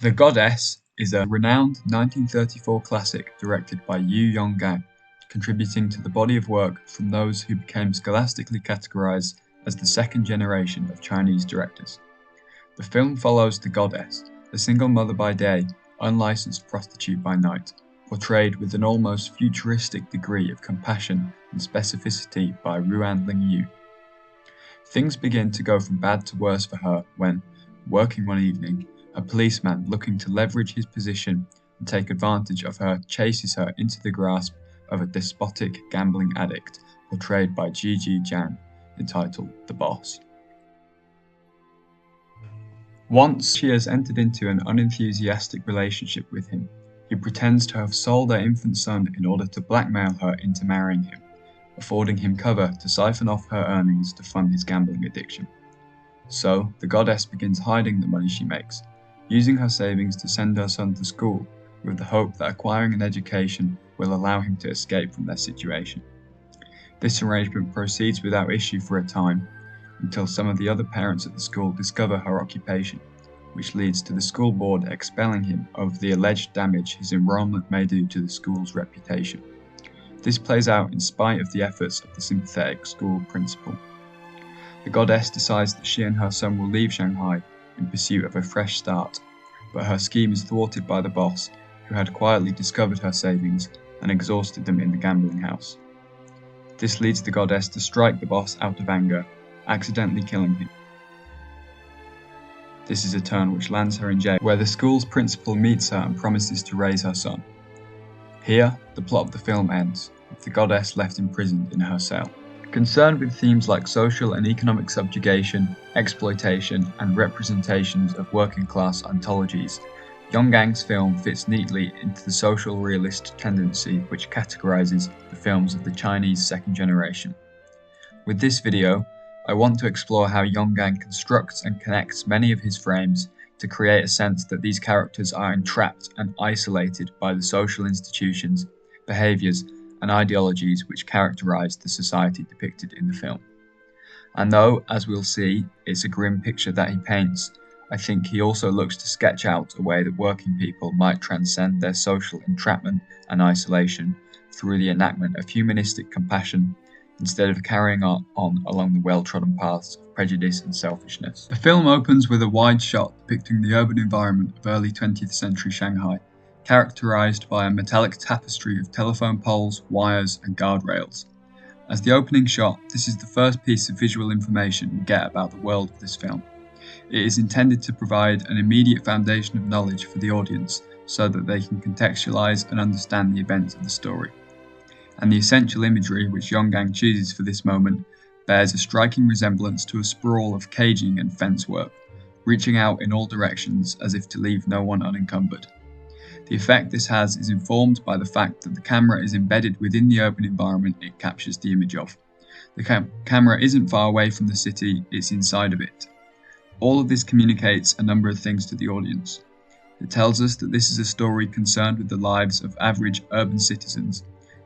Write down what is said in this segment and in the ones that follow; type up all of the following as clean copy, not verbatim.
The Goddess is a renowned 1934 classic directed by Yu Yonggang, contributing to the body of work from those who became scholastically categorized as the second generation of Chinese directors. The film follows the Goddess, a single mother by day, unlicensed prostitute by night, portrayed with an almost futuristic degree of compassion and specificity by Ruan Lingyu. Things begin to go from bad to worse for her when, working one evening, a policeman looking to leverage his position and take advantage of her chases her into the grasp of a despotic gambling addict portrayed by Gigi Zhang, entitled The Boss. Once she has entered into an unenthusiastic relationship with him, he pretends to have sold her infant son in order to blackmail her into marrying him, affording him cover to siphon off her earnings to fund his gambling addiction. So, the Goddess begins hiding the money she makes, using her savings to send her son to school, with the hope that acquiring an education will allow him to escape from their situation. This arrangement proceeds without issue for a time, until some of the other parents at the school discover her occupation, which leads to the school board expelling him over the alleged damage his enrollment may do to the school's reputation. This plays out in spite of the efforts of the sympathetic school principal. The Goddess decides that she and her son will leave Shanghai in pursuit of a fresh start, but her scheme is thwarted by the boss, who had quietly discovered her savings and exhausted them in the gambling house. This leads the Goddess to strike the boss out of anger, accidentally killing him. This is a turn which lands her in jail, where the school's principal meets her and promises to raise her son. Here, the plot of the film ends, with the Goddess left imprisoned in her cell. Concerned with themes like social and economic subjugation, exploitation, and representations of working-class ontologies, Yonggang's film fits neatly into the social realist tendency which categorizes the films of the Chinese second generation. With this video, I want to explore how Yonggang constructs and connects many of his frames to create a sense that these characters are entrapped and isolated by the social institutions, behaviors, and ideologies which characterize the society depicted in the film. And though, as we'll see, it's a grim picture that he paints, I think he also looks to sketch out a way that working people might transcend their social entrapment and isolation through the enactment of humanistic compassion instead of carrying on along the well-trodden paths of prejudice and selfishness. The film opens with a wide shot depicting the urban environment of early 20th century Shanghai, characterized by a metallic tapestry of telephone poles, wires, and guardrails. As the opening shot, this is the first piece of visual information we get about the world of this film. It is intended to provide an immediate foundation of knowledge for the audience so that they can contextualize and understand the events of the story. And the essential imagery which Yonggang chooses for this moment bears a striking resemblance to a sprawl of caging and fence work, reaching out in all directions as if to leave no one unencumbered. The effect this has is informed by the fact that the camera is embedded within the urban environment it captures the image of. The camera isn't far away from the city, it's inside of it. All of this communicates a number of things to the audience. It tells us that this is a story concerned with the lives of average urban citizens,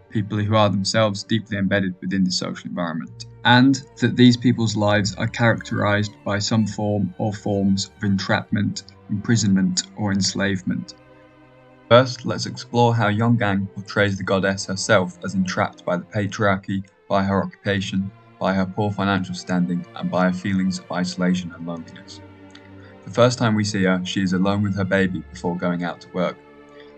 people who are themselves deeply embedded within the social environment, and that these people's lives are characterized by some form or forms of entrapment, imprisonment, or enslavement. First, let's explore how Yonggang portrays the Goddess herself as entrapped by the patriarchy, by her occupation, by her poor financial standing, and by her feelings of isolation and loneliness. The first time we see her, she is alone with her baby before going out to work.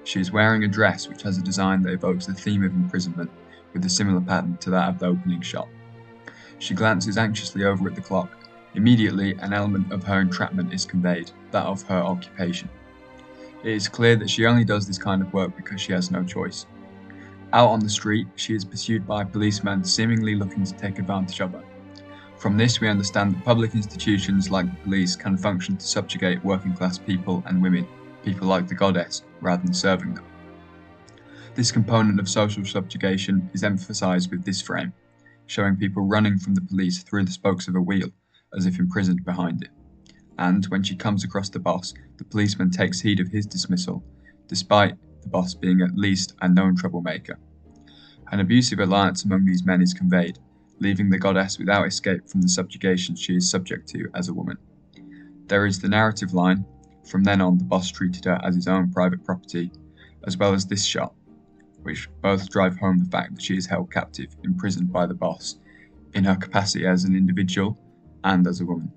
She is wearing a dress which has a design that evokes the theme of imprisonment, with a similar pattern to that of the opening shot. She glances anxiously over at the clock. Immediately, an element of her entrapment is conveyed, that of her occupation. It is clear that she only does this kind of work because she has no choice. Out on the street, she is pursued by policemen seemingly looking to take advantage of her. From this, we understand that public institutions like the police can function to subjugate working class people and women, people like the Goddess, rather than serving them. This component of social subjugation is emphasized with this frame, showing people running from the police through the spokes of a wheel, as if imprisoned behind it. And when she comes across the boss, the policeman takes heed of his dismissal, despite the boss being at least a known troublemaker. An abusive alliance among these men is conveyed, leaving the Goddess without escape from the subjugation she is subject to as a woman. There is the narrative line, From then on, the boss treated her as his own private property, as well as this shot, which both drive home the fact that she is held captive, imprisoned by the boss, in her capacity as an individual and as a woman.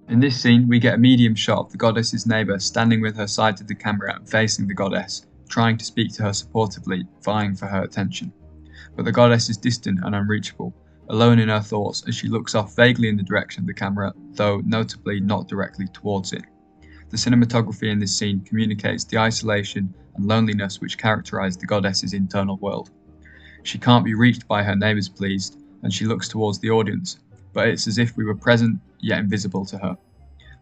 In this scene, we get a medium shot of the goddess's neighbour standing with her side to the camera and facing the goddess, trying to speak to her supportively, vying for her attention. But the goddess is distant and unreachable, alone in her thoughts as she looks off vaguely in the direction of the camera, though notably not directly towards it. The cinematography in this scene communicates the isolation and loneliness which characterise the goddess's internal world. She can't be reached by her neighbours pleased, and she looks towards the audience, but it's as if we were present yet invisible to her.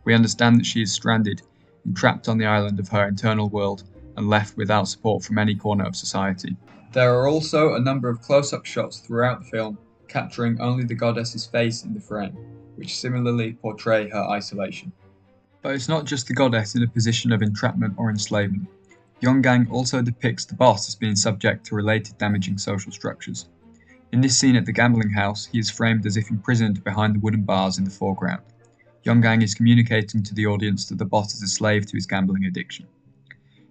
We understand that she is stranded, entrapped on the island of her internal world, and left without support from any corner of society. There are also a number of close-up shots throughout the film, capturing only the goddess's face in the frame, which similarly portray her isolation. But it's not just the goddess in a position of entrapment or enslavement. Yongang also depicts the boss as being subject to related damaging social structures. In this scene at the gambling house, he is framed as if imprisoned behind the wooden bars in the foreground. Yongang is communicating to the audience that the boss is a slave to his gambling addiction.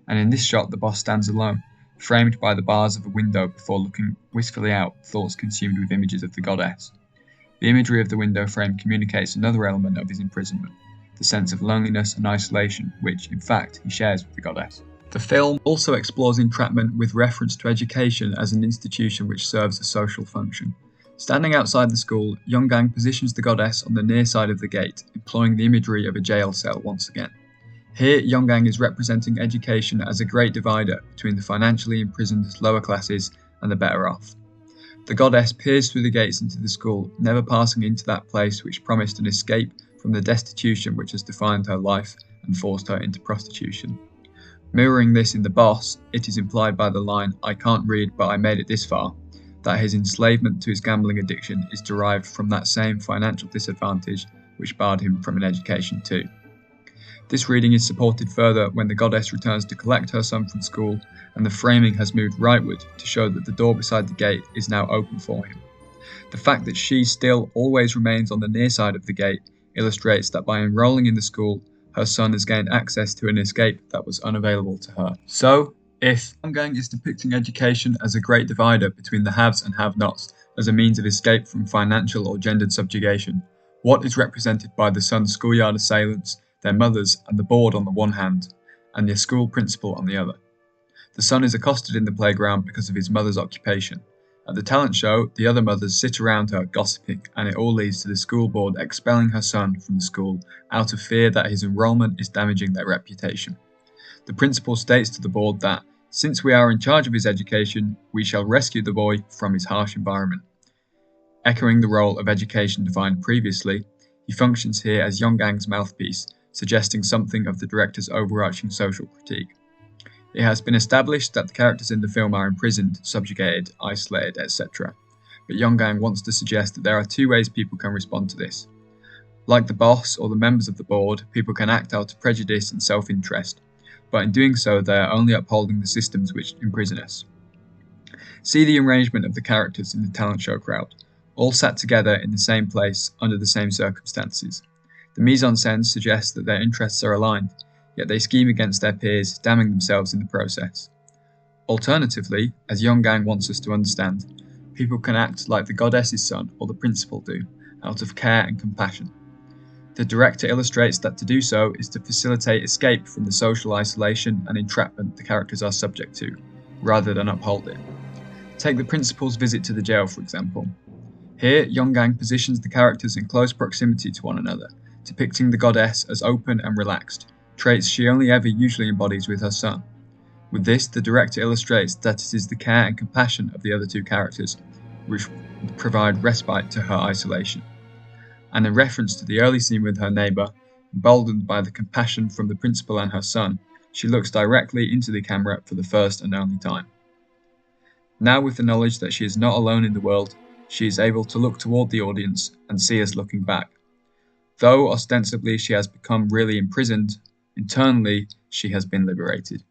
And in this shot, the boss stands alone, framed by the bars of a window before looking wistfully out, thoughts consumed with images of the goddess. The imagery of the window frame communicates another element of his imprisonment, the sense of loneliness and isolation, which, in fact, he shares with the goddess. The film also explores entrapment with reference to education as an institution which serves a social function. Standing outside the school, Yongang positions the goddess on the near side of the gate, employing the imagery of a jail cell once again. Here, Yongang is representing education as a great divider between the financially imprisoned lower classes and the better off. The goddess peers through the gates into the school, never passing into that place which promised an escape from the destitution which has defined her life and forced her into prostitution. Mirroring this in The Boss, it is implied by the line, "I can't read but I made it this far," that his enslavement to his gambling addiction is derived from that same financial disadvantage which barred him from an education too. This reading is supported further when the goddess returns to collect her son from school, and the framing has moved rightward to show that the door beside the gate is now open for him. The fact that she still always remains on the near side of the gate illustrates that by enrolling in the school, her son has gained access to an escape that was unavailable to her. So, if Yongang is depicting education as a great divider between the haves and have-nots as a means of escape from financial or gendered subjugation, what is represented by the son's schoolyard assailants, their mothers, and the board on the one hand, and the school principal on the other? The son is accosted in the playground because of his mother's occupation. At the talent show, the other mothers sit around her gossiping, and it all leads to the school board expelling her son from the school out of fear that his enrolment is damaging their reputation. The principal states to the board that, since we are in charge of his education, we shall rescue the boy from his harsh environment. Echoing the role of education defined previously, he functions here as Yongang's mouthpiece, suggesting something of the director's overarching social critique. It has been established that the characters in the film are imprisoned, subjugated, isolated, etc. But Yongang wants to suggest that there are two ways people can respond to this. Like the boss or the members of the board, people can act out of prejudice and self-interest, but in doing so they are only upholding the systems which imprison us. See the arrangement of the characters in the talent show crowd, all sat together in the same place under the same circumstances. The mise-en-scène suggests that their interests are aligned, yet they scheme against their peers, damning themselves in the process. Alternatively, as Yongang wants us to understand, people can act like the goddess's son or the principal do, out of care and compassion. The director illustrates that to do so is to facilitate escape from the social isolation and entrapment the characters are subject to, rather than uphold it. Take the principal's visit to the jail, for example. Here, Yongang positions the characters in close proximity to one another, depicting the goddess as open and relaxed, traits she only ever usually embodies with her son. With this, the director illustrates that it is the care and compassion of the other two characters which provide respite to her isolation. And in reference to the early scene with her neighbour, emboldened by the compassion from the principal and her son, she looks directly into the camera for the first and only time. Now, with the knowledge that she is not alone in the world, she is able to look toward the audience and see us looking back. Though ostensibly she has become really imprisoned, internally she has been liberated.